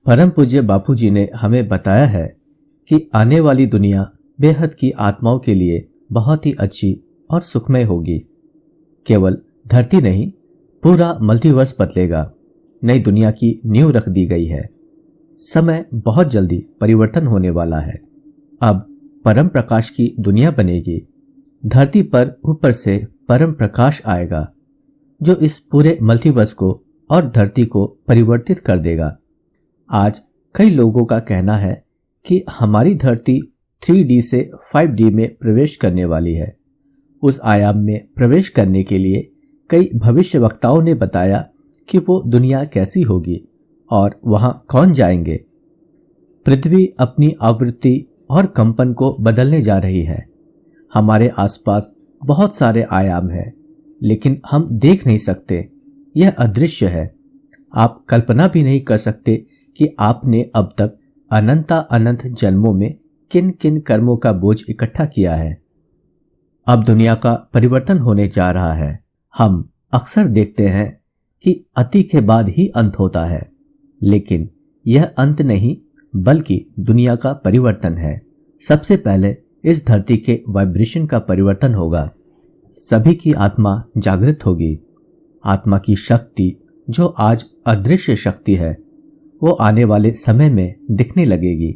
परम पूज्य बापूजी ने हमें बताया है कि आने वाली दुनिया बेहद की आत्माओं के लिए बहुत ही अच्छी और सुखमय होगी। केवल धरती नहीं, पूरा मल्टीवर्स बदलेगा। नई दुनिया की नींव रख दी गई है। समय बहुत जल्दी परिवर्तन होने वाला है। अब परम प्रकाश की दुनिया बनेगी। धरती पर ऊपर से परम प्रकाश आएगा जो इस पूरे मल्टीवर्स को और धरती को परिवर्तित कर देगा। आज कई लोगों का कहना है कि हमारी धरती 3D से 5D में प्रवेश करने वाली है। उस आयाम में प्रवेश करने के लिए कई भविष्यवक्ताओं ने बताया कि वो दुनिया कैसी होगी और वहां कौन जाएंगे। पृथ्वी अपनी आवृत्ति और कंपन को बदलने जा रही है। हमारे आसपास बहुत सारे आयाम हैं, लेकिन हम देख नहीं सकते। यह अदृश्य है। आप कल्पना भी नहीं कर सकते कि आपने अब तक अनंत जन्मों में किन किन कर्मों का बोझ इकट्ठा किया है। अब दुनिया का परिवर्तन होने जा रहा है। हम अक्सर देखते हैं कि अति के बाद ही अंत होता है, लेकिन यह अंत नहीं बल्कि दुनिया का परिवर्तन है। सबसे पहले इस धरती के वाइब्रेशन का परिवर्तन होगा। सभी की आत्मा जागृत होगी। आत्मा की शक्ति जो आज अदृश्य शक्ति है, वो आने वाले समय में दिखने लगेगी।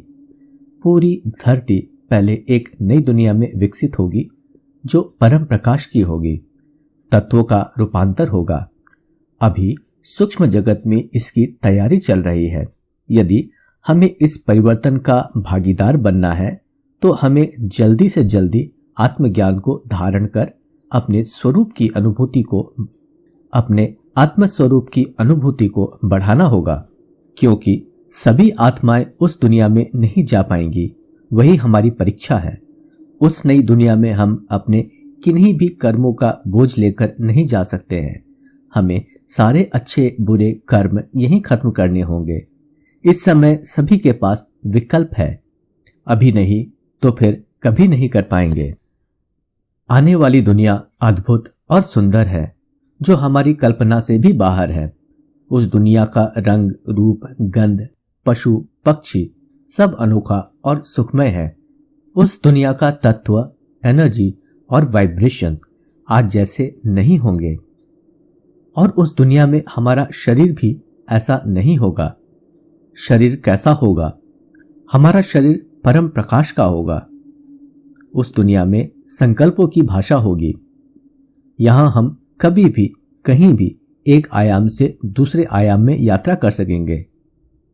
पूरी धरती पहले एक नई दुनिया में विकसित होगी जो परम प्रकाश की होगी। तत्वों का रूपांतर होगा। अभी सूक्ष्म जगत में इसकी तैयारी चल रही है। यदि हमें इस परिवर्तन का भागीदार बनना है तो हमें जल्दी से जल्दी आत्मज्ञान को धारण कर अपने आत्मस्वरूप की अनुभूति को बढ़ाना होगा, क्योंकि सभी आत्माएं उस दुनिया में नहीं जा पाएंगी। वही हमारी परीक्षा है। उस नई दुनिया में हम अपने किन्हीं भी कर्मों का बोझ लेकर नहीं जा सकते हैं। हमें सारे अच्छे बुरे कर्म यहीं खत्म करने होंगे। इस समय सभी के पास विकल्प है। अभी नहीं तो फिर कभी नहीं कर पाएंगे। आने वाली दुनिया अद्भुत और सुंदर है, जो हमारी कल्पना से भी बाहर है। उस दुनिया का रंग, रूप, गंध, पशु, पक्षी सब अनोखा और सुखमय है। उस दुनिया का तत्व, एनर्जी और वाइब्रेशंस आज जैसे नहीं होंगे। और उस दुनिया में हमारा शरीर भी ऐसा नहीं होगा। शरीर कैसा होगा? हमारा शरीर परम प्रकाश का होगा। उस दुनिया में संकल्पों की भाषा होगी। यहां हम कभी भी कहीं भी एक आयाम से दूसरे आयाम में यात्रा कर सकेंगे।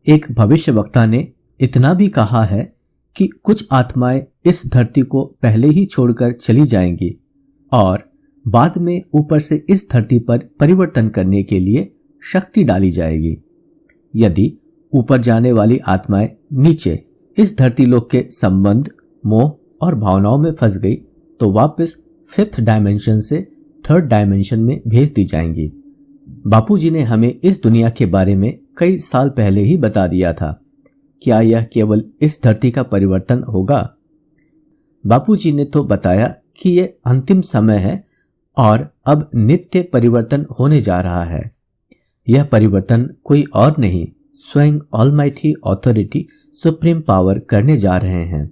एक भविष्यवक्ता ने इतना भी कहा है कि कुछ आत्माएं इस धरती को पहले ही छोड़कर चली जाएंगी और बाद में ऊपर से इस धरती पर परिवर्तन करने के लिए शक्ति डाली जाएगी। यदि ऊपर जाने वाली आत्माएं नीचे इस धरती लोक के संबंध, मोह और भावनाओं में फंस गई तो वापस 5th डायमेंशन से 3rd डायमेंशन में भेज दी जाएंगी। बापूजी ने हमें इस दुनिया के बारे में कई साल पहले ही बता दिया था। क्या यह केवल इस धरती का परिवर्तन होगा? बापूजी ने तो बताया कि यह अंतिम समय है और अब नित्य परिवर्तन होने जा रहा है। यह परिवर्तन कोई और नहीं, स्वयं ऑलमाइटी ऑथोरिटी, सुप्रीम पावर करने जा रहे हैं।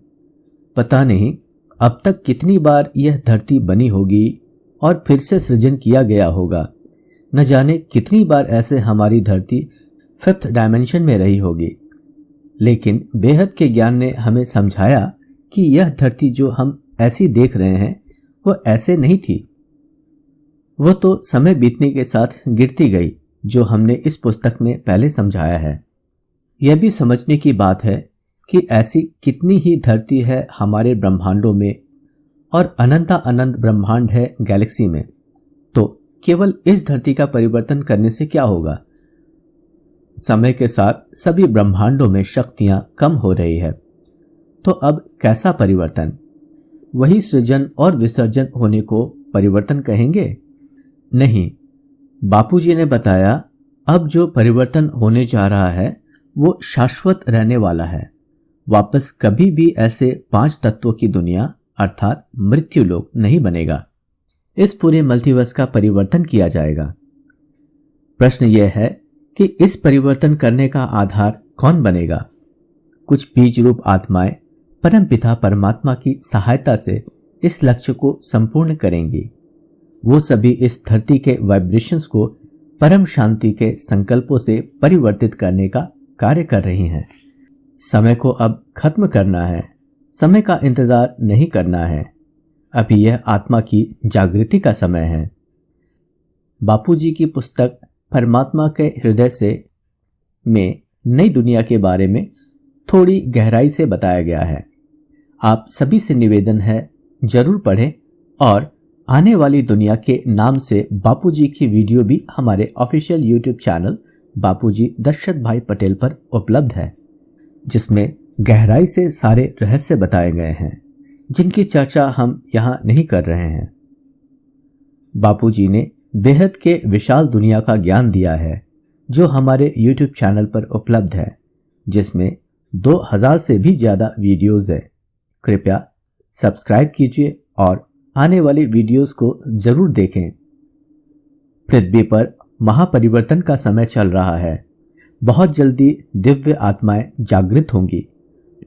पता नहीं अब तक कितनी बार यह धरती बनी होगी और फिर से सृजन किया गया होगा। न जाने कितनी बार ऐसे हमारी धरती 5th डायमेंशन में रही होगी। लेकिन बेहद के ज्ञान ने हमें समझाया कि यह धरती जो हम ऐसी देख रहे हैं वो ऐसे नहीं थी। वो तो समय बीतने के साथ गिरती गई, जो हमने इस पुस्तक में पहले समझाया है। यह भी समझने की बात है कि ऐसी कितनी ही धरती है हमारे ब्रह्मांडों में और अनंत ब्रह्मांड है गैलेक्सी में। तो केवल इस धरती का परिवर्तन करने से क्या होगा? समय के साथ सभी ब्रह्मांडों में शक्तियां कम हो रही है। तो अब कैसा परिवर्तन? वही सृजन और विसर्जन होने को परिवर्तन कहेंगे? नहीं, बापूजी ने बताया अब जो परिवर्तन होने जा रहा है वो शाश्वत रहने वाला है। वापस कभी भी ऐसे 5 तत्वों की दुनिया अर्थात मृत्यु लोक नहीं बनेगा। इस पूरे मल्टीवर्स का परिवर्तन किया जाएगा। प्रश्न यह है कि इस परिवर्तन करने का आधार कौन बनेगा। कुछ बीज रूप आत्माएं परमपिता परमात्मा की सहायता से इस लक्ष्य को संपूर्ण करेंगी। वो सभी इस धरती के वाइब्रेशंस को परम शांति के संकल्पों से परिवर्तित करने का कार्य कर रही हैं। समय को अब खत्म करना है, समय का इंतजार नहीं करना है। अभी यह आत्मा की जागृति का समय है। बापूजी की पुस्तक परमात्मा के हृदय से में नई दुनिया के बारे में थोड़ी गहराई से बताया गया है। आप सभी से निवेदन है, जरूर पढ़ें। और आने वाली दुनिया के नाम से बापूजी की वीडियो भी हमारे ऑफिशियल यूट्यूब चैनल बापूजी दशरथ भाई पटेल पर उपलब्ध है, जिसमें गहराई से सारे रहस्य बताए गए हैं जिनकी चर्चा हम यहाँ नहीं कर रहे हैं। बापूजी ने बेहद के विशाल दुनिया का ज्ञान दिया है जो हमारे यूट्यूब चैनल पर उपलब्ध है, जिसमें 2000 से भी ज्यादा वीडियोज है। कृपया सब्सक्राइब कीजिए और आने वाली वीडियोस को जरूर देखें। पृथ्वी पर महापरिवर्तन का समय चल रहा है। बहुत जल्दी दिव्य आत्माएं जागृत होंगी।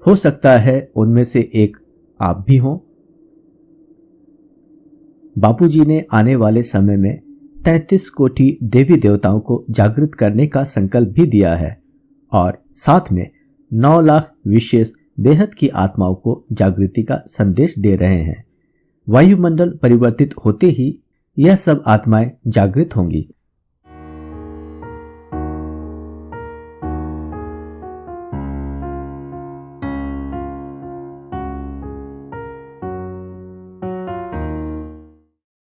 हो सकता है उनमें से एक आप भी हों। बापूजी ने आने वाले समय में 33 कोटि देवी देवताओं को जागृत करने का संकल्प भी दिया है और साथ में 9 लाख विशेष बेहद की आत्माओं को जागृति का संदेश दे रहे हैं। वायुमंडल परिवर्तित होते ही यह सब आत्माएं जागृत होंगी।